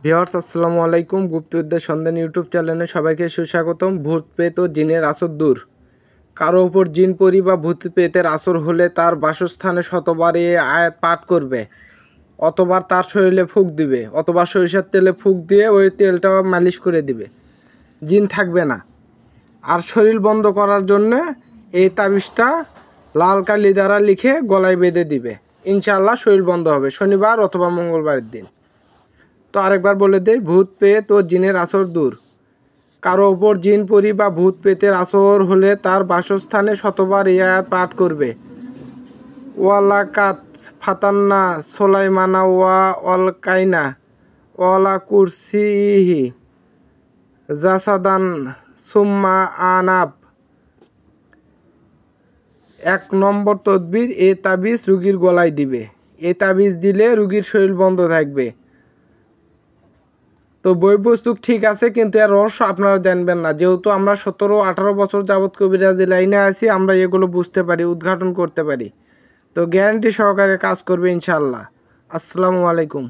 Viewers আসসালামু আলাইকুম। গুপ্তবিদ্যা সন্ধান ইউটিউব চ্যানেলে সবাইকে সুস্বাগতম। ভূত প্রেত ও জিনের আসর দূর। কারো উপর জিন পরি বা ভূত প্রেতের আসর হলে তার বাসস্থানে শতবার এই আয়াত পাঠ করবে, অতবার তার শরীরে ফুঁক দিবে, অথবা সরিষার তেলে ফুঁক দিয়ে ওই তেলটা মালিশ করে দিবে। জিন থাকবে না। আর শরীর বন্ধ করার জন্য এই তাবিজটা লাল কালি দ্বারা লিখে গলায় বেঁধে দিবে। ইনশাআল্লাহ শরীর বন্ধ হবে শনিবার অথবা মঙ্গলবারের দিন। তো আরেকবার বলে দেই, ভূত প্রেত ও জিনের আসর দূর। কারো ওপর জিন পরি বা ভূত প্রেতের আসর হলে তার বাসস্থানে শতবার এই আয়াত পাঠ করবে। ওয়ালাকাত ফাতান্না সোলাইমানা ওয়া অলকাইনা ওয়ালা কুরসিহি জাসাদান সুম্মা আনাব। 1 নম্বর তদবির, এ তাবিজ রুগীর গলায় দিবে। এ তাবিজ দিলে রুগীর শরীর বন্ধ থাকবে। তো বই পুস্তক ঠিক আছে, কিন্তু এর রহস্য আপনারা জানবেন না। যেহেতু আমরা 17-18 বছর যাবৎ কবিরাজি লাইনে আছি, আমরা এগুলো বুঝতে পারি, উদ্ঘাটন করতে পারি। তো গ্যারান্টি সহকারে কাজ করবে ইনশাআল্লাহ। আসসালামু আলাইকুম।